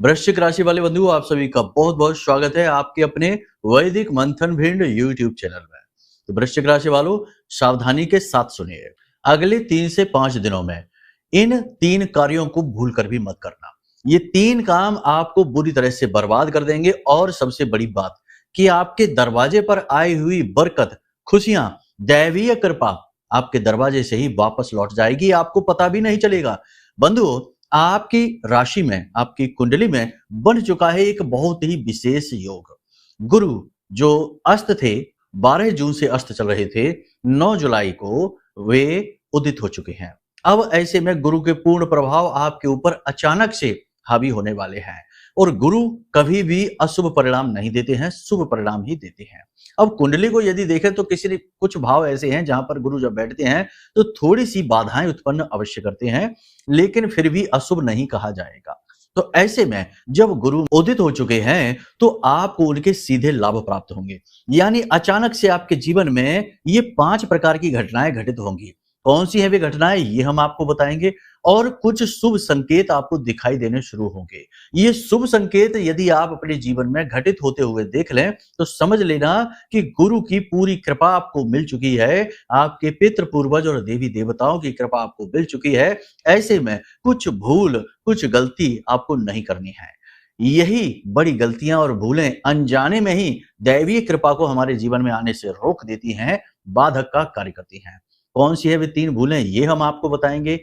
वृश्चिक राशि वाले बंधुओं, आप सभी का बहुत बहुत स्वागत है आपके अपने वैदिक मंथन भिंड यूट्यूब चैनल में। तो वृश्चिक राशि वालों, सावधानी के साथ सुनिए। अगले 3 से 5 दिनों में इन 3 कार्यों को भूल कर भी मत करना। ये 3 काम आपको बुरी तरह से बर्बाद कर देंगे और सबसे बड़ी बात कि आपके दरवाजे पर आई हुई बरकत, खुशियां, दैवीय कृपा आपके दरवाजे से ही वापस लौट जाएगी, आपको पता भी नहीं चलेगा। बंधुओं, आपकी राशि में, आपकी कुंडली में बन चुका है एक बहुत ही विशेष योग। गुरु जो अस्त थे, 12 जून से अस्त चल रहे थे, 9 जुलाई को वे उदित हो चुके हैं। अब ऐसे में गुरु के पूर्ण प्रभाव आपके ऊपर अचानक से हावी होने वाले हैं और गुरु कभी भी अशुभ परिणाम नहीं देते हैं, शुभ परिणाम ही देते हैं। अब कुंडली को यदि देखें तो किसी कुछ भाव ऐसे हैं जहां पर गुरु जब बैठते हैं तो थोड़ी सी बाधाएं उत्पन्न अवश्य करते हैं, लेकिन फिर भी अशुभ नहीं कहा जाएगा। तो ऐसे में जब गुरु उदित हो चुके हैं तो आपको उनके सीधे लाभ प्राप्त होंगे, यानी अचानक से आपके जीवन में ये 5 प्रकार की घटनाएं घटित होंगी। कौन सी है वे घटनाएं, ये हम आपको बताएंगे और कुछ शुभ संकेत आपको दिखाई देने शुरू होंगे। ये शुभ संकेत यदि आप अपने जीवन में घटित होते हुए देख लें तो समझ लेना कि गुरु की पूरी कृपा आपको मिल चुकी है, आपके पितृ पूर्वज और देवी देवताओं की कृपा आपको मिल चुकी है। ऐसे में कुछ भूल, कुछ गलती आपको नहीं करनी है। यही बड़ी गलतियां और भूलें अनजाने में ही दैवीय कृपा को हमारे जीवन में आने से रोक देती हैं, बाधक का कार्य करती हैं। कौन सी है वे 3 भूलें, ये हम आपको बताएंगे।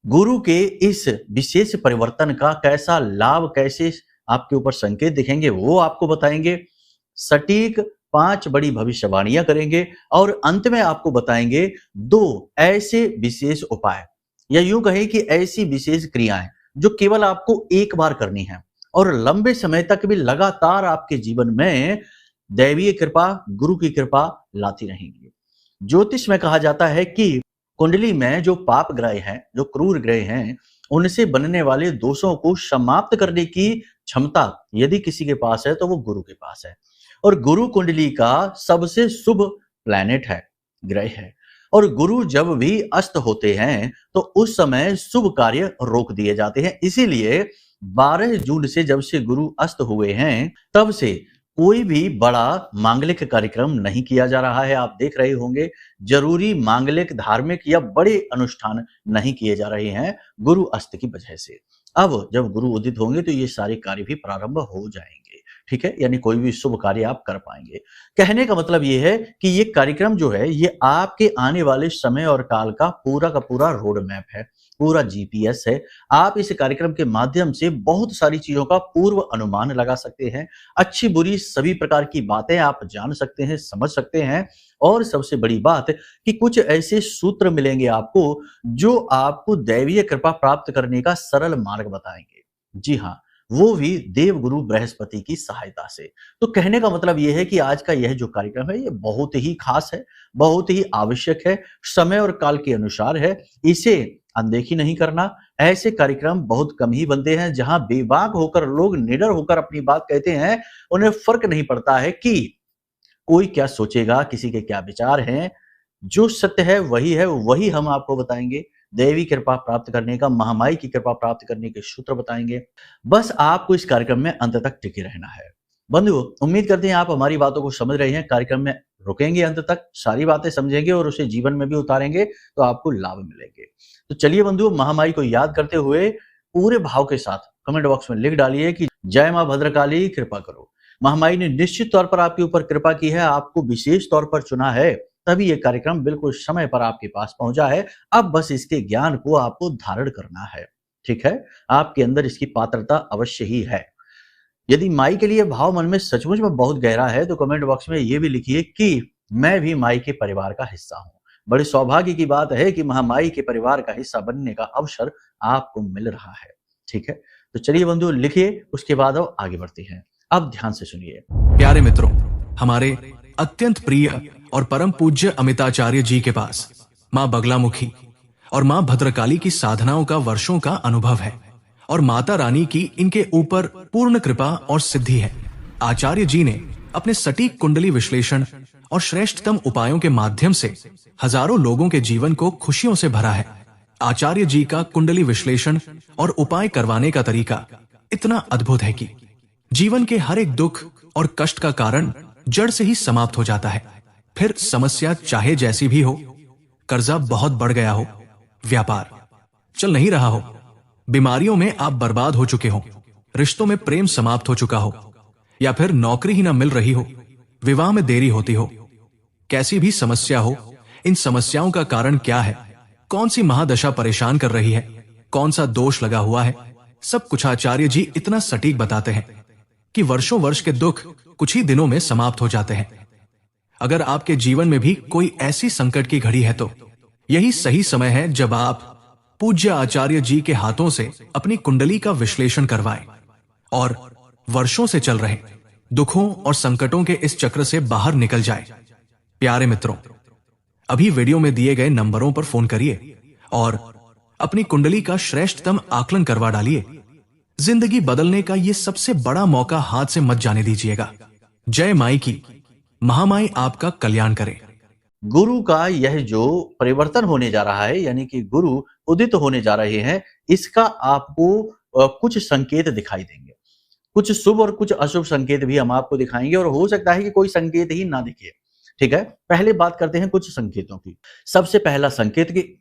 गुरु के इस विशेष परिवर्तन का कैसा लाभ, कैसे आपके ऊपर संकेत दिखेंगे, वो आपको बताएंगे। सटीक 5 बड़ी भविष्यवाणियां करेंगे और अंत में आपको बताएंगे 2 ऐसे विशेष उपाय, या यूं कहें कि ऐसी विशेष क्रियाएं जो केवल आपको एक बार करनी है और लंबे समय तक भी लगातार आपके जीवन में दैवीय कृपा, गुरु की कृपा लाती रहेंगी। ज्योतिष में कहा जाता है कि कुंडली में जो पाप ग्रह हैं, जो क्रूर ग्रह हैं, उनसे बनने वाले दोषों को समाप्त करने की क्षमता यदि किसी के पास है तो वो गुरु के पास है। और गुरु कुंडली का सबसे शुभ प्लैनेट है, ग्रह है। और गुरु जब भी अस्त होते हैं तो उस समय शुभ कार्य रोक दिए जाते हैं। इसीलिए 12 जून से जब से गुरु अस्त हुए हैं तब से कोई भी बड़ा मांगलिक कार्यक्रम नहीं किया जा रहा है। आप देख रहे होंगे, जरूरी मांगलिक, धार्मिक या बड़े अनुष्ठान नहीं किए जा रहे हैं गुरु अस्त की वजह से। अब जब गुरु उदित होंगे तो ये सारे कार्य भी प्रारंभ हो जाएंगे, ठीक है, यानी कोई भी शुभ कार्य आप कर पाएंगे। कहने का मतलब ये है कि ये कार्यक्रम जो है ये आपके आने वाले समय और काल का पूरा रोड मैप है, पूरा जीपीएस है। आप इस कार्यक्रम के माध्यम से बहुत सारी चीजों का पूर्व अनुमान लगा सकते हैं, अच्छी बुरी सभी प्रकार की बातें आप जान सकते हैं, समझ सकते हैं। और सबसे बड़ी बात कि कुछ ऐसे सूत्र मिलेंगे आपको जो आपको दैवीय कृपा प्राप्त करने का सरल मार्ग बताएंगे। जी हाँ, वो भी देवगुरु बृहस्पति की सहायता से। तो कहने का मतलब यह है कि आज का यह जो कार्यक्रम है ये बहुत ही खास है, बहुत ही आवश्यक है, समय और काल के अनुसार है, इसे अनदेखी नहीं करना। ऐसे कार्यक्रम बहुत कम ही बनते हैं जहां बेबाक होकर लोग निडर होकर अपनी बात कहते हैं, उन्हें फर्क नहीं पड़ता है कि कोई क्या सोचेगा, किसी के क्या विचार हैं। जो सत्य है वही हम आपको बताएंगे। दैवी कृपा प्राप्त करने का, महामाई की कृपा प्राप्त करने के सूत्र बताएंगे। बस आपको इस कार्यक्रम में अंत तक टिके रहना है। बंधुओं, उम्मीद करते हैं आप हमारी बातों को समझ रहे हैं। कार्यक्रम में रुकेंगे, अंत तक सारी बातें समझेंगे और उसे जीवन में भी उतारेंगे तो आपको लाभ मिलेंगे। तो चलिए बंधुओं, महामाई को याद करते हुए पूरे भाव के साथ कमेंट बॉक्स में लिख डालिए कि जय मां भद्रकाली, कृपा करो। महामाई ने निश्चित तौर पर आपके ऊपर कृपा की है, आपको विशेष तौर पर चुना है, तभी ये कार्यक्रम बिल्कुल समय पर आपके पास पहुंचा है। अब बस इसके ज्ञान को आपको धारण करना है, ठीक है। आपके अंदर इसकी पात्रता अवश्य ही है। यदि माई के लिए भाव मन में सचमुच में बहुत गहरा है तो कमेंट बॉक्स में ये भी लिखिए कि मैं भी माई के परिवार का हिस्सा हूं। बड़े सौभाग्य की बात है कि महामाई के परिवार का हिस्सा बनने का अवसर आपको मिल रहा है, ठीक है। तो चलिए बंधु, लिखिए, उसके बाद अब आगे बढ़ते हैं। अब ध्यान से सुनिए। प्यारे मित्रों, हमारे अत्यंत प्रिय और परम पूज्य अमिताचार्य जी के पास माँ बगलामुखी और माँ भद्रकाली की साधनाओं का वर्षों का अनुभव है और माता रानी की इनके ऊपर पूर्ण कृपा और सिद्धि है। आचार्य जी ने अपने सटीक कुंडली विश्लेषण और श्रेष्ठतम उपायों के माध्यम से हजारों लोगों के जीवन को खुशियों से भरा है। आचार्य जी का कुंडली विश्लेषण और उपाय करवाने का तरीका इतना अद्भुत है कि जीवन के हर एक दुख और कष्ट का कारण जड़ से ही समाप्त हो जाता है। फिर समस्या चाहे जैसी भी हो, कर्जा बहुत बढ़ गया हो, व्यापार चल नहीं रहा हो, बीमारियों में आप बर्बाद हो चुके हो, रिश्तों में प्रेम समाप्त हो चुका हो, या फिर नौकरी ही ना मिल रही हो, विवाह में देरी होती हो, कैसी भी समस्या हो, इन समस्याओं का कारण क्या है, कौन सी महादशा परेशान कर रही है, कौन सा दोष लगा हुआ है, सब कुछ आचार्य जी इतना सटीक बताते हैं कि वर्षों वर्ष के दुख कुछ ही दिनों में समाप्त हो जाते हैं। अगर आपके जीवन में भी कोई ऐसी संकट की घड़ी है तो यही सही समय है जब आप पूज्य आचार्य जी के हाथों से अपनी कुंडली का विश्लेषण करवाएं और वर्षों से चल रहे दुखों और संकटों के इस चक्र से बाहर निकल जाए। प्यारे मित्रों, अभी वीडियो में दिए गए नंबरों पर फोन करिए और अपनी कुंडली का श्रेष्ठतम आकलन करवा डालिए। जिंदगी बदलने का यह सबसे बड़ा मौका हाथ से मत जाने दीजिएगा। जय माई की, महामाई आपका कल्याण करे। गुरु का यह जो परिवर्तन होने जा रहा है, यानी कि गुरु उदित होने जा रहे हैं, इसका आपको कुछ संकेत दिखाई देंगे। कुछ शुभ और कुछ अशुभ संकेत भी हम आपको दिखाएंगे और हो सकता है कि कोई संकेत ही ना दिखे। ठीक है, पहले बात करते हैं कुछ संकेतों की। सबसे पहला संकेत कि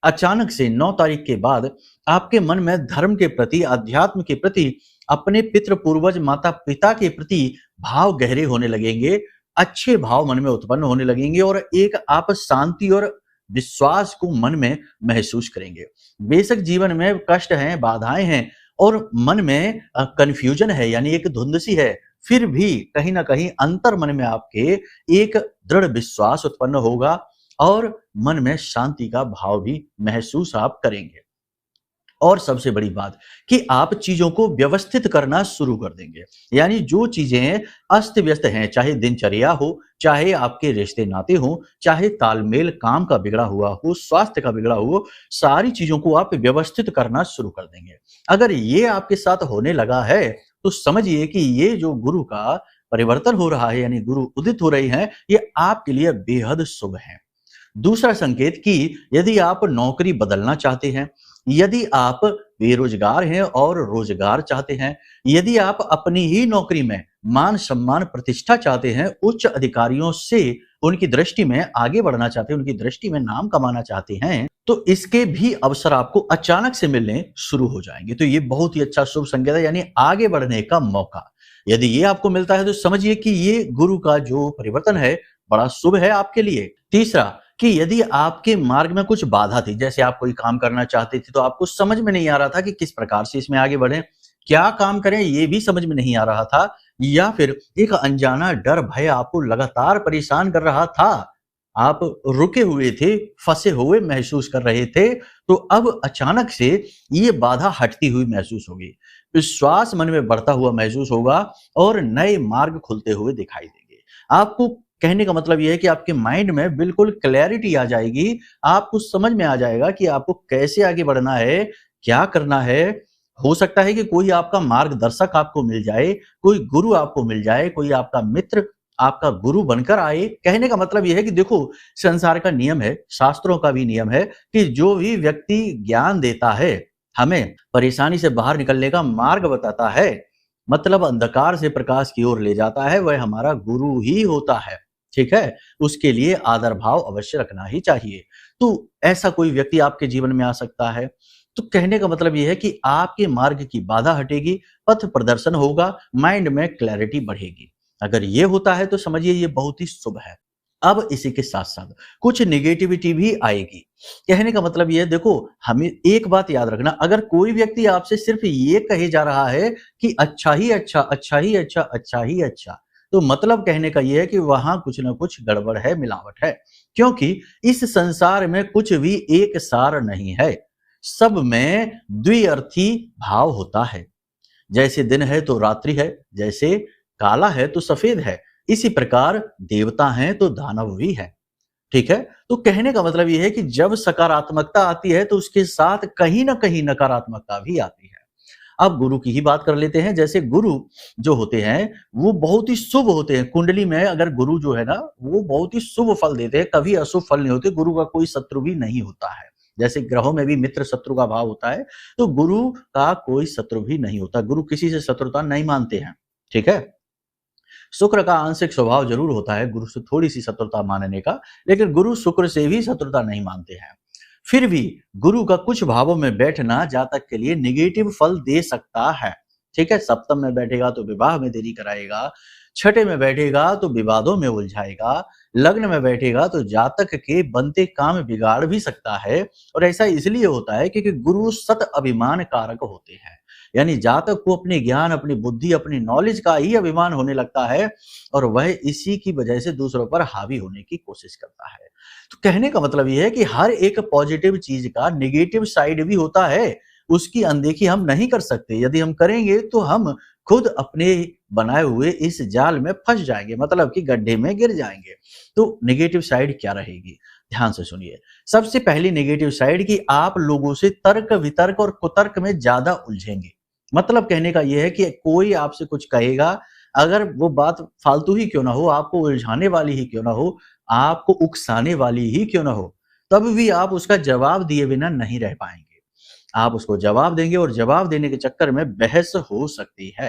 अचानक से 9 तारीख के बाद आपके मन में धर्म के प्रति, अध्यात्म के प्रति, अपने पितृ पूर्वज माता पिता के प्रति भाव गहरे होने लगेंगे, अच्छे भाव मन में उत्पन्न होने लगेंगे और एक आप शांति और विश्वास को मन में महसूस करेंगे। बेशक जीवन में कष्ट हैं, बाधाएं हैं और मन में कंफ्यूजन है, यानी एक धुंध सी है, फिर भी कहीं ना कहीं अंतर मन में आपके एक दृढ़ विश्वास उत्पन्न होगा और मन में शांति का भाव भी महसूस आप करेंगे। और सबसे बड़ी बात कि आप चीजों को व्यवस्थित करना शुरू कर देंगे, यानी जो चीजें अस्त व्यस्त हैं, चाहे दिनचर्या हो, चाहे आपके रिश्ते नाते हो, चाहे तालमेल काम का बिगड़ा हुआ हो, स्वास्थ्य का बिगड़ा हो, सारी चीजों को आप व्यवस्थित करना शुरू कर देंगे। अगर ये आपके साथ होने लगा है तो समझिए कि ये जो गुरु का परिवर्तन हो रहा है, यानी गुरु उदित हो रही हैं, ये आपके लिए बेहद शुभ है। दूसरा संकेत कि यदि आप नौकरी बदलना चाहते हैं, यदि आप बेरोजगार हैं और रोजगार चाहते हैं, यदि आप अपनी ही नौकरी में मान सम्मान प्रतिष्ठा चाहते हैं, उच्च अधिकारियों से उनकी दृष्टि में आगे बढ़ना चाहते हैं, उनकी दृष्टि में नाम कमाना चाहते हैं, तो इसके भी अवसर आपको अचानक से मिलने शुरू हो जाएंगे। तो ये बहुत ही अच्छा शुभ संकेत है, यानी आगे बढ़ने का मौका। यदि ये आपको मिलता है तो समझिए कि ये गुरु का जो परिवर्तन है बड़ा शुभ है आपके लिए। तीसरा कि यदि आपके मार्ग में कुछ बाधा थी, जैसे आप कोई काम करना चाहते थे तो आपको समझ में नहीं आ रहा था कि किस प्रकार से इसमें आगे बढ़ें, क्या काम करें, ये भी समझ में नहीं आ रहा था, या फिर एक अनजाना डर भय आपको लगातार परेशान कर रहा था, आप रुके हुए थे, फंसे हुए महसूस कर रहे थे, तो अब अचानक से ये बाधा हटती हुई महसूस होगी, विश्वास मन में बढ़ता हुआ महसूस होगा और नए मार्ग खुलते हुए दिखाई देंगे। आपको कहने का मतलब यह है कि आपके माइंड में बिल्कुल क्लैरिटी आ जाएगी, आपको समझ में आ जाएगा कि आपको कैसे आगे बढ़ना है, क्या करना है। हो सकता है कि कोई आपका मार्गदर्शक आपको मिल जाए, कोई गुरु आपको मिल जाए, कोई आपका मित्र आपका गुरु बनकर आए। कहने का मतलब यह है कि देखो, संसार का नियम है, शास्त्रों का भी नियम है कि जो भी व्यक्ति ज्ञान देता है, हमें परेशानी से बाहर निकलने का मार्ग बताता है, मतलब अंधकार से प्रकाश की ओर ले जाता है, वह हमारा गुरु ही होता है। ठीक है, उसके लिए आदर भाव अवश्य रखना ही चाहिए। तो ऐसा कोई व्यक्ति आपके जीवन में आ सकता है। तो कहने का मतलब यह है कि आपके मार्ग की बाधा हटेगी, पथ प्रदर्शन होगा, माइंड में क्लैरिटी बढ़ेगी। अगर ये होता है तो समझिए ये बहुत ही शुभ है। अब इसी के साथ साथ कुछ नेगेटिविटी भी आएगी। कहने का मतलब यह, देखो हमें एक बात याद रखना, अगर कोई व्यक्ति आपसे सिर्फ ये कहे जा रहा है कि अच्छा ही अच्छा, अच्छा ही अच्छा, अच्छा ही अच्छा, तो मतलब कहने का यह है कि वहां कुछ ना कुछ गड़बड़ है, मिलावट है, क्योंकि इस संसार में कुछ भी एक सार नहीं है, सब में द्विअर्थी भाव होता है। जैसे दिन है तो रात्रि है, जैसे काला है तो सफेद है, इसी प्रकार देवता हैं तो दानव भी है। ठीक है, तो कहने का मतलब यह है कि जब सकारात्मकता आती है तो उसके साथ कहीं ना कहीं नकारात्मकता भी आती है। अब गुरु की ही बात कर लेते हैं। जैसे गुरु जो होते हैं वो बहुत ही शुभ होते हैं। कुंडली में अगर गुरु जो है ना, वो बहुत ही शुभ फल देते हैं, कभी अशुभ फल नहीं होते। गुरु का कोई शत्रु भी नहीं होता है, जैसे ग्रहों में भी मित्र शत्रु का भाव होता है, तो गुरु का कोई शत्रु भी नहीं होता। गुरु किसी से शत्रुता नहीं मानते हैं, ठीक है। शुक्र का आंशिक स्वभाव जरूर होता है गुरु से थोड़ी सी शत्रुता मानने का, लेकिन गुरु शुक्र से भी शत्रुता नहीं मानते हैं। फिर भी गुरु का कुछ भावों में बैठना जातक के लिए नेगेटिव फल दे सकता है, ठीक है। सप्तम में बैठेगा तो विवाह में देरी कराएगा, छठे में बैठेगा तो विवादों में उलझाएगा, लग्न में बैठेगा तो जातक के बनते काम बिगाड़ भी सकता है। और ऐसा इसलिए होता है क्योंकि गुरु सत अभिमान कारक होते हैं, यानी जातक को अपने ज्ञान, अपनी बुद्धि, अपनी नॉलेज का ही अभिमान होने लगता है और वह इसी की वजह से दूसरों पर हावी होने की कोशिश करता है। तो कहने का मतलब यह है कि हर एक पॉजिटिव चीज का नेगेटिव साइड भी होता है, उसकी अनदेखी हम नहीं कर सकते। यदि हम करेंगे तो हम खुद अपने बनाए हुए इस जाल में फंस जाएंगे, मतलब कि गड्ढे में गिर जाएंगे। तो नेगेटिव साइड क्या रहेगी, ध्यान से सुनिए। सबसे पहली नेगेटिव साइड कि आप लोगों से तर्क वितर्क और कुतर्क में ज्यादा उलझेंगे। मतलब कहने का यह है कि कोई आपसे कुछ कहेगा, अगर वो बात फालतू ही क्यों ना हो, आपको उलझाने वाली ही क्यों ना हो, आपको उकसाने वाली ही क्यों ना हो, तब भी आप उसका जवाब दिए बिना नहीं रह पाएंगे। आप उसको जवाब देंगे और जवाब देने के चक्कर में बहस हो सकती है।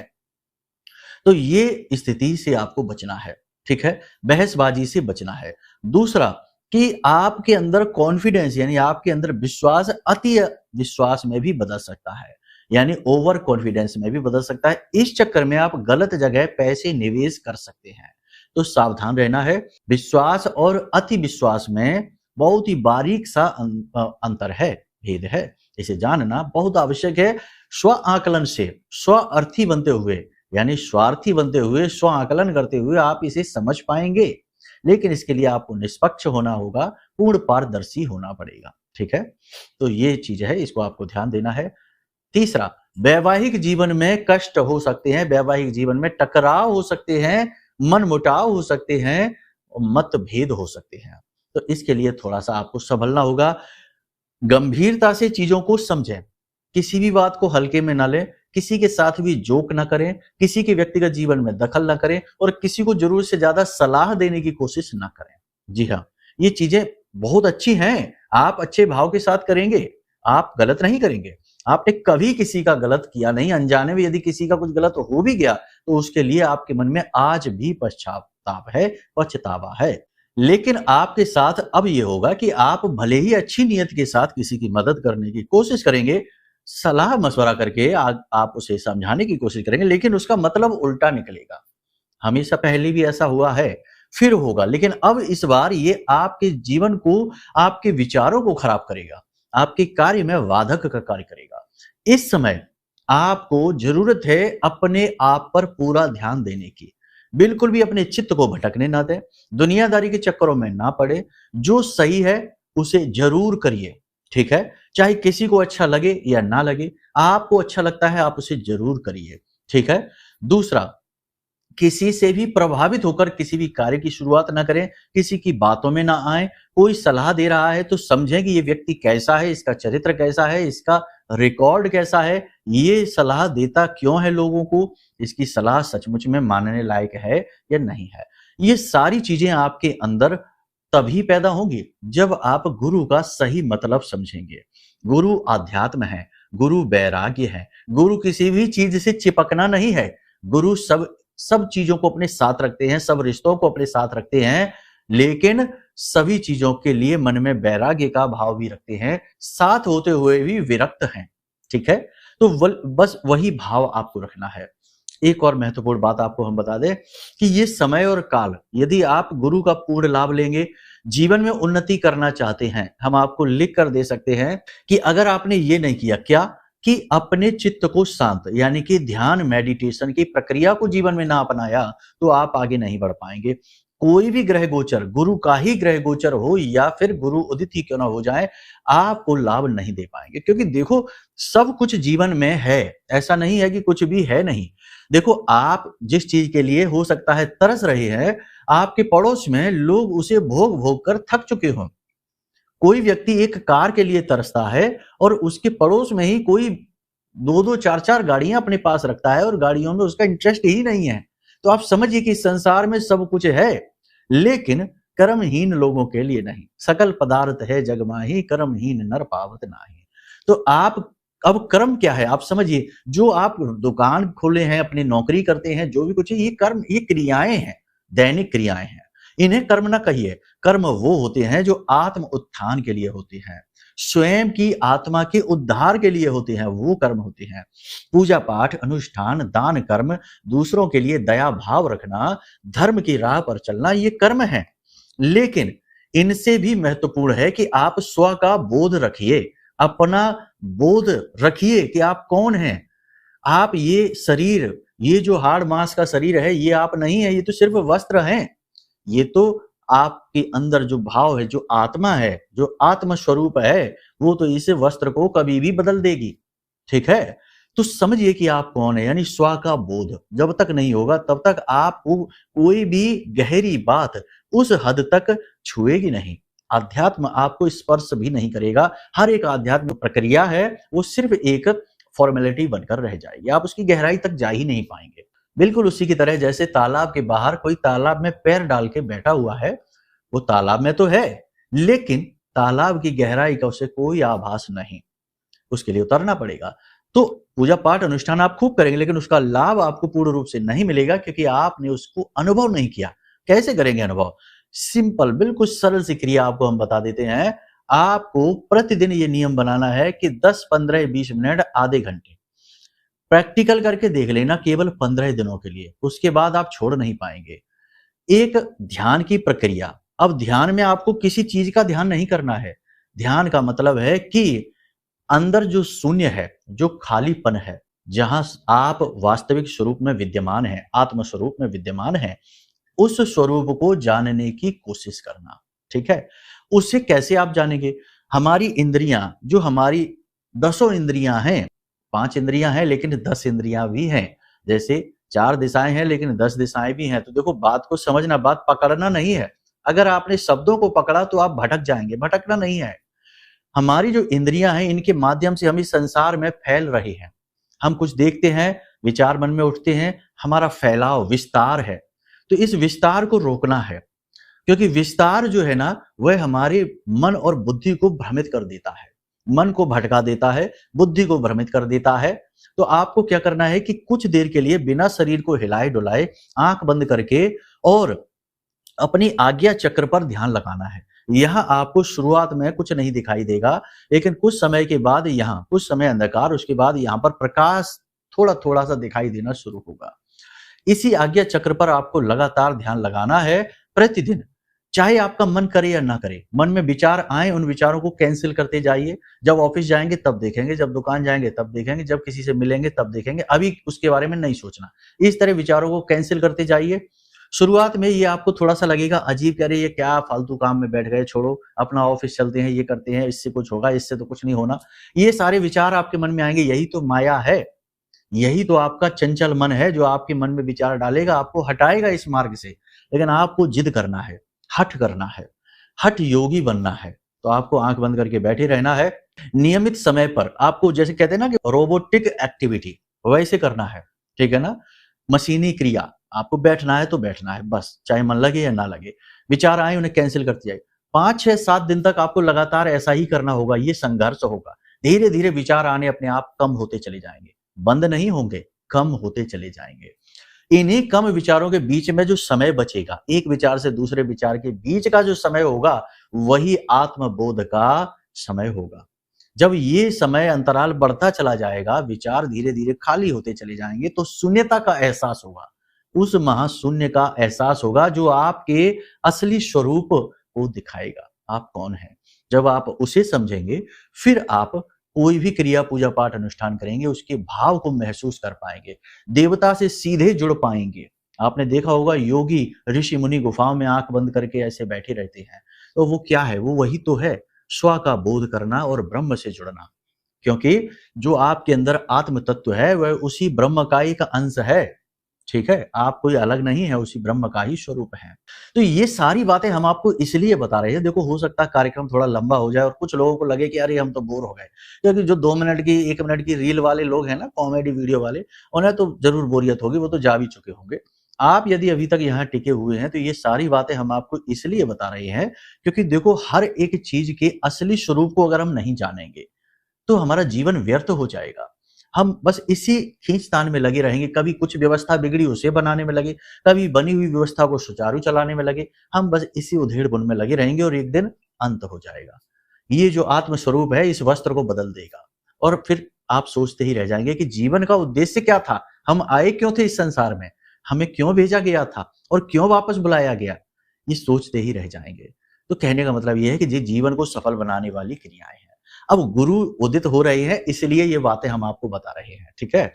तो ये स्थिति से आपको बचना है, ठीक है, बहसबाजी से बचना है। दूसरा कि आपके अंदर कॉन्फिडेंस यानी आपके अंदर विश्वास अति विश्वास में भी बदल सकता है, यानी ओवर कॉन्फिडेंस में भी बदल सकता है। इस चक्कर में आप गलत जगह पैसे निवेश कर सकते हैं, तो सावधान रहना है। विश्वास और अति विश्वास में बहुत ही बारीक सा अंतर है, भेद है, इसे जानना बहुत आवश्यक है। स्व आकलन से स्व अर्थी बनते हुए यानी स्वार्थी बनते हुए, स्व आकलन करते हुए आप इसे समझ पाएंगे, लेकिन इसके लिए आपको निष्पक्ष होना होगा, पूर्ण पारदर्शी होना पड़ेगा, ठीक है। तो ये चीज है, इसको आपको ध्यान देना है। तीसरा, वैवाहिक जीवन में कष्ट हो सकते हैं, वैवाहिक जीवन में टकराव हो सकते हैं, मनमुटाव हो सकते हैं, मतभेद हो सकते हैं। तो इसके लिए थोड़ा सा आपको संभलना होगा। गंभीरता से चीजों को समझें, किसी भी बात को हल्के में ना लें, किसी के साथ भी जोक ना करें, किसी के व्यक्तिगत जीवन में दखल ना करें और किसी को जरूरत से ज्यादा सलाह देने की कोशिश ना करें। जी हाँ, ये चीजें बहुत अच्छी हैं, आप अच्छे भाव के साथ करेंगे, आप गलत नहीं करेंगे। आपने कभी किसी का गलत किया नहीं, अनजाने में यदि किसी का कुछ गलत हो भी गया तो उसके लिए आपके मन में आज भी पश्चाताप है, पछतावा है। लेकिन आपके साथ अब ये होगा कि आप भले ही अच्छी नियत के साथ किसी की मदद करने की कोशिश करेंगे, सलाह मशवरा करके आप उसे समझाने की कोशिश करेंगे, लेकिन उसका मतलब उल्टा निकलेगा। हमेशा पहले भी ऐसा हुआ है, फिर होगा, लेकिन अब इस बार ये आपके जीवन को, आपके विचारों को खराब करेगा, आपके कार्य में बाधक का कार्य करेगा। इस समय आपको जरूरत है अपने आप पर पूरा ध्यान देने की, बिल्कुल भी अपने चित्त को भटकने ना दें, दुनियादारी के चक्करों में ना पड़े, जो सही है उसे जरूर करिए, ठीक है। चाहे किसी को अच्छा लगे या ना लगे, आपको अच्छा लगता है आप उसे जरूर करिए, ठीक है। दूसरा, किसी से भी प्रभावित होकर किसी भी कार्य की शुरुआत ना करें, किसी की बातों में ना आए। कोई सलाह दे रहा है तो समझें कि ये व्यक्ति कैसा है, इसका चरित्र कैसा है, इसका रिकॉर्ड कैसा है, ये सलाह देता क्यों है लोगों को, इसकी सलाह सचमुच में मानने लायक है या नहीं है। ये सारी चीजें आपके अंदर तभी पैदा होंगी जब आप गुरु का सही मतलब समझेंगे। गुरु आध्यात्म है, गुरु वैराग्य है, गुरु किसी भी चीज से चिपकना नहीं है। गुरु सब चीजों को अपने साथ रखते हैं, सब रिश्तों को अपने साथ रखते हैं, लेकिन सभी चीजों के लिए मन में वैराग्य का भाव भी रखते हैं, साथ होते हुए भी विरक्त हैं, ठीक है। तो बस वही भाव आपको रखना है। एक और महत्वपूर्ण बात आपको हम बता दें कि ये समय और काल, यदि आप गुरु का पूर्ण लाभ लेंगे, जीवन में उन्नति करना चाहते हैं, हम आपको लिख कर दे सकते हैं कि अगर आपने ये नहीं किया, क्या कि अपने चित्त को शांत यानी कि ध्यान मेडिटेशन की प्रक्रिया को जीवन में ना अपनाया, तो आप आगे नहीं बढ़ पाएंगे। कोई भी ग्रह गोचर, गुरु का ही ग्रह गोचर हो या फिर गुरु उदित ही क्यों ना हो जाए, आपको लाभ नहीं दे पाएंगे। क्योंकि देखो, सब कुछ जीवन में है, ऐसा नहीं है कि कुछ भी है नहीं। देखो, आप जिस चीज के लिए हो सकता है तरस रहे हैं, आपके पड़ोस में लोग उसे भोग भोग कर थक चुके हों। कोई व्यक्ति एक कार के लिए तरसता है और उसके पड़ोस में ही कोई 2-2 4-4 गाड़ियां अपने पास रखता है और गाड़ियों में उसका इंटरेस्ट ही नहीं है। तो आप समझिए कि इस संसार में सब कुछ है, लेकिन कर्महीन लोगों के लिए नहीं। सकल पदार्थ है जग माही, कर्महीन नर पावत नाही। तो आप अब कर्म क्या है आप समझिए। जो आप दुकान खोले हैं, अपनी नौकरी करते हैं, जो भी कुछ है, ये कर्म, ये क्रियाएं हैं, दैनिक क्रियाएं हैं। इन्हें कर्म ना कहिए। कर्म वो होते हैं जो आत्म उत्थान के लिए होते हैं, स्वयं की आत्मा के उद्धार के लिए होते हैं, वो कर्म होते हैं। पूजा पाठ, अनुष्ठान, दान कर्म, दूसरों के लिए दया भाव रखना, धर्म की राह पर चलना, ये कर्म है। लेकिन इनसे भी महत्वपूर्ण है कि आप स्व का बोध रखिए, अपना बोध रखिए कि आप कौन हैं। आप ये शरीर, ये जो हाड़ मांस का शरीर है, ये आप नहीं है, ये तो सिर्फ वस्त्र हैं। ये तो आपके अंदर जो भाव है, जो आत्मा है, जो आत्म स्वरूप है, वो तो इस वस्त्र को कभी भी बदल देगी। ठीक है? तो समझिए कि आप कौन है, यानी स्व का बोध जब तक नहीं होगा तब तक आपको कोई भी गहरी बात उस हद तक छुएगी नहीं। अध्यात्म आपको स्पर्श भी नहीं करेगा। हर एक आध्यात्मिक प्रक्रिया है, वो सिर्फ एक फॉर्मेलिटी बनकर रह जाएगी। आप उसकी गहराई तक जा ही नहीं पाएंगे। बिल्कुल उसी की तरह जैसे तालाब के बाहर कोई तालाब में पैर डाल के बैठा हुआ है, वो तालाब में तो है, लेकिन तालाब की गहराई का उसे कोई आभास नहीं, उसके लिए उतरना पड़ेगा। तो पूजा पाठ अनुष्ठान आप खूब करेंगे, लेकिन उसका लाभ आपको पूर्ण रूप से नहीं मिलेगा, क्योंकि आपने उसको अनुभव नहीं किया। कैसे करेंगे अनुभव? सिंपल, बिल्कुल सरल सी क्रिया आपको हम बता देते हैं। आपको प्रतिदिन ये नियम बनाना है कि 10, 15, 20 मिनट, आधे घंटे प्रैक्टिकल करके देख लेना, केवल 15 दिनों के लिए। उसके बाद आप छोड़ नहीं पाएंगे। एक ध्यान की प्रक्रिया। अब ध्यान में आपको किसी चीज का ध्यान नहीं करना है। ध्यान का मतलब है कि अंदर जो शून्य है, जो खालीपन है, जहां आप वास्तविक स्वरूप में विद्यमान हैं, आत्म स्वरूप में विद्यमान हैं, उस स्वरूप को जानने की कोशिश करना। ठीक है? उससे कैसे आप जानेंगे? हमारी इंद्रियां, जो हमारी 10 इंद्रियां हैं, 5 इंद्रियां हैं लेकिन 10 इंद्रियां भी हैं। जैसे 4 दिशाएं हैं लेकिन 10 दिशाएं भी हैं। तो देखो, बात को समझना, बात पकड़ना नहीं है। अगर आपने शब्दों को पकड़ा तो आप भटक जाएंगे, भटकना नहीं है। हमारी जो इंद्रियां हैं, इनके माध्यम से हम इस संसार में फैल रहे हैं। हम कुछ देखते हैं, विचार मन में उठते हैं, हमारा फैलाव, विस्तार है। तो इस विस्तार को रोकना है, क्योंकि विस्तार जो है ना, वह हमारे मन और बुद्धि को भ्रमित कर देता है, मन को भटका देता है, बुद्धि को भ्रमित कर देता है। तो आपको क्या करना है कि कुछ देर के लिए बिना शरीर को हिलाए डुलाए, आंख बंद करके और अपनी आज्ञा चक्र पर ध्यान लगाना है। यहाँ आपको शुरुआत में कुछ नहीं दिखाई देगा, लेकिन कुछ समय के बाद यहाँ, कुछ समय अंधकार, उसके बाद यहाँ पर प्रकाश थोड़ा थोड़ा सा दिखाई देना शुरू होगा। इसी आज्ञा चक्र पर आपको लगातार ध्यान लगाना है प्रतिदिन। चाहे आपका मन करे या ना करे, मन में विचार आए, उन विचारों को कैंसिल करते जाइए। जब ऑफिस जाएंगे तब देखेंगे, जब दुकान जाएंगे तब देखेंगे, जब किसी से मिलेंगे तब देखेंगे, अभी उसके बारे में नहीं सोचना। इस तरह विचारों को कैंसिल करते जाइए। शुरुआत में ये आपको थोड़ा सा लगेगा अजीब, कह रहे ये क्या फालतू काम में बैठ गए, छोड़ो, अपना ऑफिस चलते हैं, ये करते हैं, इससे कुछ होगा, इससे तो कुछ नहीं होना। ये सारे विचार आपके मन में आएंगे। यही तो माया है, यही तो आपका चंचल मन है जो आपके मन में विचार डालेगा, आपको हटाएगा इस मार्ग से। लेकिन आपको जिद करना है, हठ करना है, हठ योगी बनना है। तो आपको आंख बंद करके बैठे रहना है। नियमित समय पर आपको, जैसे कहते हैं ना कि रोबोटिक एक्टिविटी, वैसे करना है। ठीक है ना? मशीनी क्रिया, आपको बैठना है तो बैठना है बस, चाहे मन लगे या ना लगे। विचार आए, उन्हें कैंसिल करते जाइए। 5, 6, 7 दिन तक आपको लगातार ऐसा ही करना होगा। ये संघर्ष होगा। धीरे धीरे विचार आने अपने आप कम होते चले जाएंगे, बंद नहीं होंगे, कम होते चले जाएंगे। इन्हीं कम विचारों के बीच में जो समय बचेगा, एक विचार से दूसरे विचार के बीच का जो समय होगा, वही आत्मबोध का समय होगा। जब ये समय अंतराल बढ़ता चला जाएगा, विचार धीरे धीरे खाली होते चले जाएंगे, तो शून्यता का एहसास होगा। उस महाशून्य का एहसास होगा जो आपके असली स्वरूप को दिखाएगा, आप कौन हैं। जब आप उसे समझेंगे, फिर आप कोई भी क्रिया, पूजा पाठ, अनुष्ठान करेंगे, उसके भाव को महसूस कर पाएंगे, देवता से सीधे जुड़ पाएंगे। आपने देखा होगा, योगी, ऋषि मुनि गुफाओं में आंख बंद करके ऐसे बैठे रहते हैं। तो वो क्या है? वो वही तो है, स्व का बोध करना और ब्रह्म से जुड़ना। क्योंकि जो आपके अंदर आत्म तत्व है, वह उसी ब्रह्म का एक अंश है। ठीक है? आप कोई अलग नहीं है, उसी ब्रह्म का ही स्वरूप है। तो ये सारी बातें हम आपको इसलिए बता रहे हैं। देखो, हो सकता है कार्यक्रम थोड़ा लंबा हो जाए और कुछ लोगों को लगे कि अरे हम तो बोर हो गए, क्योंकि जो 2 मिनट की, 1 मिनट की रील वाले लोग हैं ना, कॉमेडी वीडियो वाले, उन्हें तो जरूर बोरियत होगी, वो तो जा भी चुके होंगे। आप यदि अभी तक यहाँ टिके हुए हैं तो ये सारी बातें हम आपको इसलिए बता रहे हैं क्योंकि देखो हर एक चीज के असली स्वरूप को अगर हम नहीं जानेंगे तो हमारा जीवन व्यर्थ हो जाएगा। हम बस इसी खींचतान में लगे रहेंगे, कभी कुछ व्यवस्था बिगड़ी उसे बनाने में लगे, कभी बनी हुई व्यवस्था को सुचारू चलाने में लगे। हम बस इसी उधेड़-बुन में लगे रहेंगे और एक दिन अंत हो जाएगा। ये जो आत्म स्वरूप है इस वस्त्र को बदल देगा और फिर आप सोचते ही रह जाएंगे कि जीवन का उद्देश्य क्या था? हम आए क्यों थे इस संसार में? हमें क्यों भेजा गया था और क्यों वापस बुलाया गया? ये सोचते ही रह जाएंगे। तो कहने का मतलब ये है कि ये जीवन को सफल बनाने वाली क्रियाएं हैं। अब गुरु उदित हो रहे हैं इसलिए ये बातें हम आपको बता रहे हैं, ठीक है?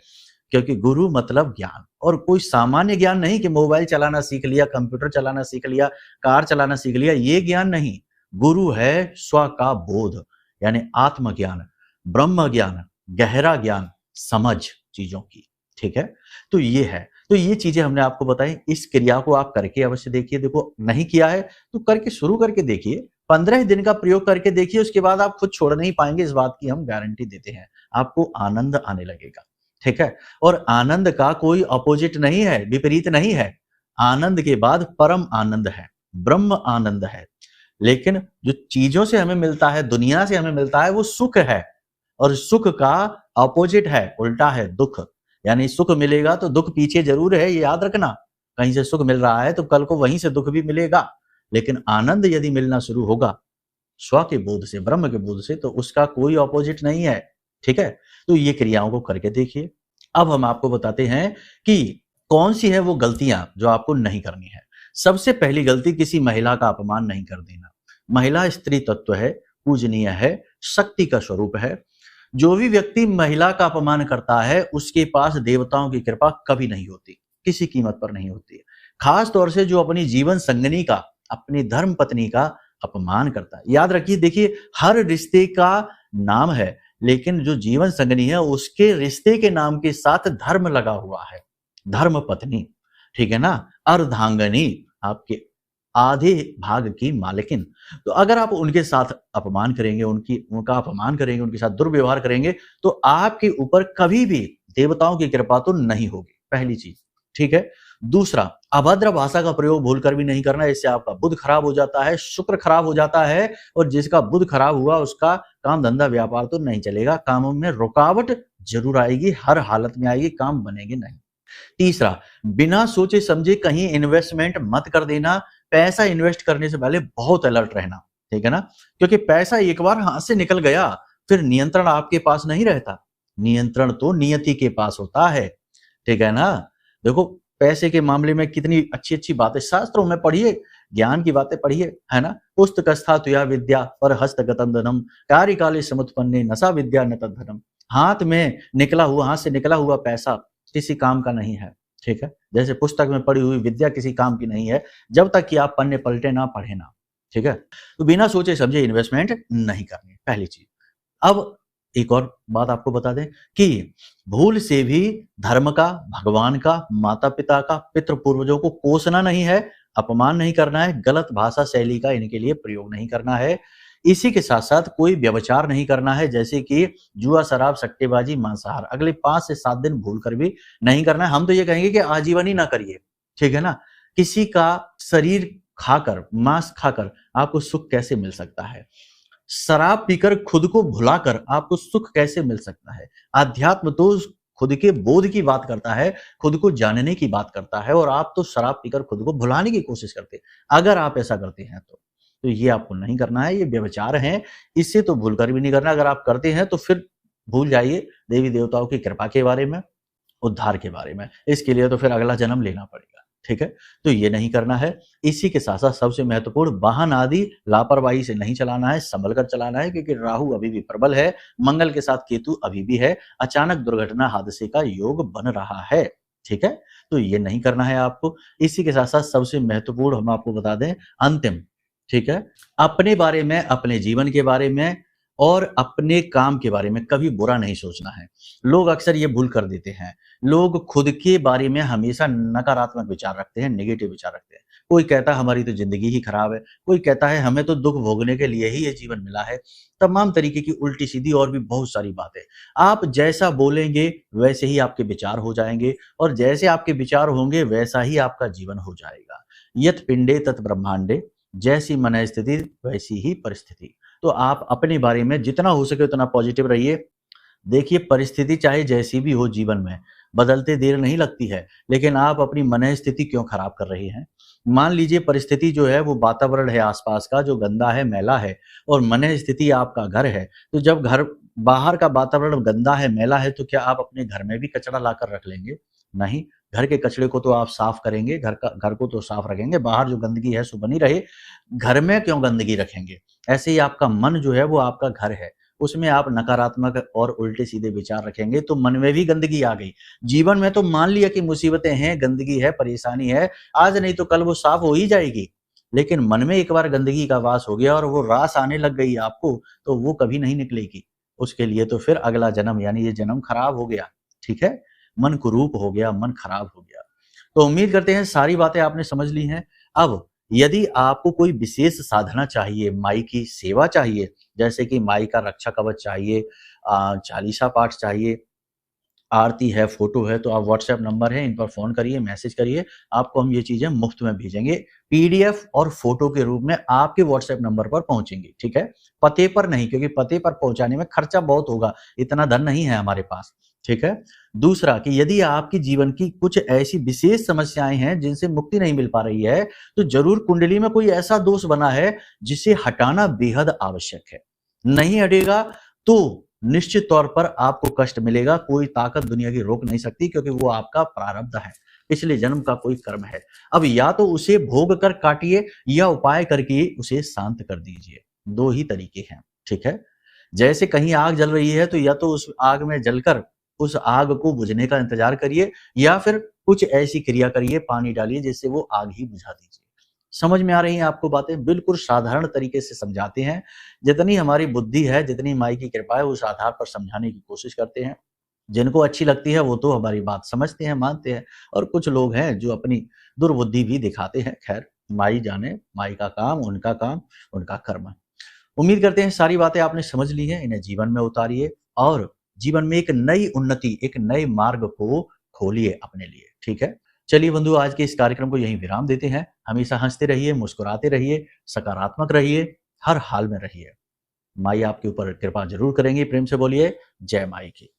क्योंकि गुरु मतलब ज्ञान और कोई सामान्य ज्ञान नहीं कि मोबाइल चलाना सीख लिया, कंप्यूटर चलाना सीख लिया, कार चलाना सीख लिया, ये ज्ञान नहीं। गुरु है स्व का बोध यानी आत्मज्ञान, ब्रह्म ज्ञान, गहरा ज्ञान, समझ चीजों की, ठीक है? तो ये है। तो ये चीजें हमने आपको बताई। इस क्रिया को आप करके अवश्य देखिए। देखो नहीं किया है तो करके शुरू करके देखिए। 15 दिन का प्रयोग करके देखिए, उसके बाद आप खुद छोड़ नहीं पाएंगे, इस बात की हम गारंटी देते हैं। आपको आनंद आने लगेगा, ठीक है? और आनंद का कोई अपोजिट नहीं है, विपरीत नहीं है। आनंद के बाद परम आनंद है, ब्रह्म आनंद है। लेकिन जो चीजों से हमें मिलता है, दुनिया से हमें मिलता है, वो सुख है और सुख का अपोजिट है, उल्टा है दुख। यानी सुख मिलेगा तो दुख पीछे जरूर है, ये याद रखना। कहीं से सुख मिल रहा है तो कल को वहीं से दुख भी मिलेगा। लेकिन आनंद यदि मिलना शुरू होगा स्व के बोध से, ब्रह्म के बोध से, तो उसका कोई ऑपोजिट नहीं है, ठीक है? तो ये क्रियाओं को करके देखिए। अब हम आपको बताते हैं कि कौन सी है वो गलतियां जो आपको नहीं करनी है। सबसे पहली गलती, किसी महिला का अपमान नहीं कर देना। महिला स्त्री तत्व है, पूजनीय है, शक्ति का स्वरूप है। जो भी व्यक्ति महिला का अपमान करता है उसके पास देवताओं की कृपा कभी नहीं होती, किसी कीमत पर नहीं होती है। खास तौर से जो अपनी जीवन संगनी का, अपनी धर्म पत्नी का अपमान करता है। याद रखिए, देखिए हर रिश्ते का नाम है, लेकिन जो जीवन संगनी है उसके रिश्ते के नाम के साथ धर्म लगा हुआ है। धर्म पत्नी, ठीक है ना? अर्धांगनी, आपके आधे भाग की मालकिन। तो अगर आप उनके साथ अपमान करेंगे, उनका अपमान करेंगे, उनके साथ दुर्व्यवहार करेंगे, तो आपके ऊपर कभी भी देवताओं की कृपा तो नहीं होगी, पहली चीज, ठीक है? दूसरा, अभद्र भाषा का प्रयोग भूलकर भी नहीं करना। इससे आपका बुध खराब हो जाता है, शुक्र खराब हो जाता है और जिसका बुध खराब हुआ उसका काम धंधा व्यापार तो नहीं चलेगा, कामों में रुकावट जरूर आएगी, हर हालत में आएगी, काम बनेंगे नहीं। तीसरा, बिना सोचे समझे कहीं इन्वेस्टमेंट मत कर देना। पैसा इन्वेस्ट करने से पहले बहुत अलर्ट रहना, ठीक है ना? क्योंकि पैसा एक बार हाथ से निकल गया फिर नियंत्रण आपके पास नहीं रहता, नियंत्रण तो नियति के पास होता है, ठीक है ना? देखो पैसे के मामले में कितनी अच्छी अच्छी बातें शास्त्रों में पढ़िए, ज्ञान की बातें पढ़िए, है ना? पुस्तकस्था तुया विद्या पर हस्तगतं धनम कार्यकाले समुत्पन्ने नसा विद्या न तद्धनम। हाथ में निकला हुआ, हाथ से निकला हुआ पैसा किसी काम का नहीं है, ठीक है? जैसे पुस्तक में पढ़ी हुई विद्या किसी काम की नहीं है जब तक कि आप पन्ने पलटे ना, पढ़े ना, ठीक है? तो बिना सोचे समझे इन्वेस्टमेंट नहीं करनी, पहली चीज। अब एक और बात आपको बता दें कि भूल से भी धर्म का, भगवान का, माता पिता का, पितृ पूर्वजों को कोसना नहीं है, अपमान नहीं करना है, गलत भाषा शैली का इनके लिए प्रयोग नहीं करना है। इसी के साथ साथ कोई व्यभिचार नहीं करना है, जैसे कि जुआ, शराब, सट्टेबाजी, मांसाहार, अगले 5 से 7 दिन भूल कर भी नहीं करना है। हम तो ये कहेंगे कि आजीवन ही ना करिए, ठीक है ना? किसी का शरीर खाकर, मांस खाकर आपको सुख कैसे मिल सकता है? शराब पीकर खुद को भुलाकर आपको सुख कैसे मिल सकता है? अध्यात्म तो खुद के बोध की बात करता है, खुद को जानने की बात करता है, और आप तो शराब पीकर खुद को भुलाने की कोशिश करते हैं। अगर आप ऐसा करते हैं तो ये आपको नहीं करना है, ये व्यभिचार है, इससे तो भूलकर भी नहीं करना। अगर आप करते हैं तो फिर भूल जाइए देवी देवताओं की कृपा के बारे में, उद्धार के बारे में। इसके लिए तो फिर अगला जन्म लेना पड़ेगा, ठीक है? तो ये नहीं करना है। इसी के साथ साथ सबसे महत्वपूर्ण, वाहन आदि लापरवाही से नहीं चलाना है, संभल कर चलाना है, क्योंकि राहु अभी भी प्रबल है, मंगल के साथ केतु अभी भी है, अचानक दुर्घटना हादसे का योग बन रहा है, ठीक है? तो ये नहीं करना है आपको। इसी के साथ साथ सबसे महत्वपूर्ण हम आपको बता दें, अंतिम, ठीक है? अपने बारे में, अपने जीवन के बारे में और अपने काम के बारे में कभी बुरा नहीं सोचना है। लोग अक्सर ये भूल कर देते हैं। लोग खुद के बारे में हमेशा नकारात्मक विचार रखते हैं, नेगेटिव विचार रखते हैं। कोई कहता है हमारी तो जिंदगी ही खराब है, कोई कहता है हमें तो दुख भोगने के लिए ही ये जीवन मिला है। तमाम तरीके की उल्टी सीधी और भी बहुत सारी बातें। आप जैसा बोलेंगे वैसे ही आपके विचार हो जाएंगे, और जैसे आपके विचार होंगे वैसा ही आपका जीवन हो जाएगा। यत पिंडे तत् ब्रह्मांडे, जैसी मन स्थिति वैसी ही परिस्थिति। तो आप अपने बारे में जितना हो सके उतना पॉजिटिव रहिए। देखिए, परिस्थिति चाहे जैसी भी हो जीवन में, बदलते देर नहीं लगती है, लेकिन आप अपनी मन स्थिति क्यों खराब कर रहे हैं? मान लीजिए परिस्थिति जो है वो वातावरण है आसपास का जो गंदा है, मैला है, और मन स्थिति आपका घर है। तो जब घर बाहर का वातावरण गंदा है, मैला है, तो क्या आप अपने घर में भी कचरा लाकर रख लेंगे? नहीं। घर के कचरे को तो आप साफ करेंगे, घर को तो साफ रखेंगे, बाहर जो गंदगी है सो बनी रहे, घर में क्यों गंदगी रखेंगे? ऐसे ही आपका मन जो है वो आपका घर है, उसमें आप नकारात्मक और उल्टे सीधे विचार रखेंगे तो मन में भी गंदगी आ गई। जीवन में तो मान लिया कि मुसीबतें हैं, गंदगी है, परेशानी है, आज नहीं तो कल वो साफ हो ही जाएगी। लेकिन मन में एक बार गंदगी का वास हो गया और वो रास आने लग गई आपको, तो वो कभी नहीं निकलेगी। उसके लिए तो फिर अगला जन्म, यानी ये जन्म खराब हो गया। ठीक है, मन कुरूप हो गया, मन खराब हो गया। तो उम्मीद करते हैं सारी बातें आपने समझ ली हैं। अब यदि आपको कोई विशेष साधना चाहिए, माई की सेवा चाहिए, जैसे कि माई का रक्षा कवच चाहिए, चालीसा पाठ चाहिए, आरती है, फोटो है, तो आप व्हाट्सएप नंबर है, इन पर फोन करिए, मैसेज करिए, आपको हम ये चीजें मुफ्त में भेजेंगे। पीडीएफ और फोटो के रूप में आपके व्हाट्सएप नंबर पर पहुंचेंगी। ठीक है, पते पर नहीं, क्योंकि पते पर पहुंचाने में खर्चा बहुत होगा, इतना धन नहीं है हमारे पास। ठीक है। दूसरा कि यदि आपकी जीवन की कुछ ऐसी विशेष समस्याएं हैं जिनसे मुक्ति नहीं मिल पा रही है, तो जरूर कुंडली में कोई ऐसा दोष बना है जिसे हटाना बेहद आवश्यक है। नहीं हटेगा तो निश्चित तौर पर आपको कष्ट मिलेगा। कोई ताकत दुनिया की रोक नहीं सकती, क्योंकि वो आपका प्रारब्ध है, पिछले जन्म का कोई कर्म है। अब या तो उसे भोग कर काटिए या उपाय करके उसे शांत कर दीजिए। दो ही तरीके हैं। ठीक है, जैसे कहीं आग जल रही है तो या तो उस आग में जलकर उस आग को बुझने का इंतजार करिए, या फिर कुछ ऐसी क्रिया करिए, पानी डालिए जिससे वो आग ही बुझा दीजिए। समझ में आ रही हैं आपको बातें? बिल्कुल साधारण तरीके से समझाते हैं। जितनी हमारी बुद्धि है, जितनी माई की कृपा है, उस आधार पर समझाने की कोशिश करते हैं। जिनको अच्छी लगती है वो तो हमारी बात समझते हैं, मानते हैं, और कुछ लोग हैं जो अपनी दुर्बुद्धि भी दिखाते हैं। खैर, माई जाने, माई का काम, उनका कर्म। उम्मीद करते हैं सारी बातें आपने समझ ली हैं, इन्हें जीवन में उतारिए और जीवन में एक नई उन्नति, एक नए मार्ग को खोलिए अपने लिए। ठीक है, चलिए बंधु, आज के इस कार्यक्रम को यहीं विराम देते हैं। हमेशा हंसते रहिए, मुस्कुराते रहिए, सकारात्मक रहिए, हर हाल में रहिए। माई आपके ऊपर कृपा जरूर करेंगे। प्रेम से बोलिए जय माई की।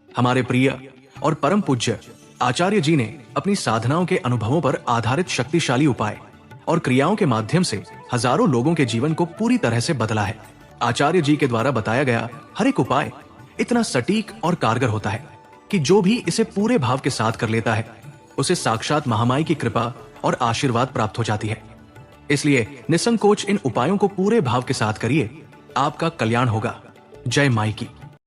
हमारे प्रिय और परम पूज्य आचार्य जी ने अपनी साधनाओं के अनुभवों पर आधारित शक्तिशाली उपाय और क्रियाओं के माध्यम से हजारों लोगों के जीवन को पूरी तरह से बदला है। आचार्य जी के द्वारा बताया गया हर एक उपाय इतना सटीक और कारगर होता है कि जो भी इसे पूरे भाव के साथ कर लेता है उसे साक्षात महामाई की कृपा और आशीर्वाद प्राप्त हो जाती है। इसलिए निसंकोच इन उपायों को पूरे भाव के साथ करिए, आपका कल्याण होगा। जय माई की।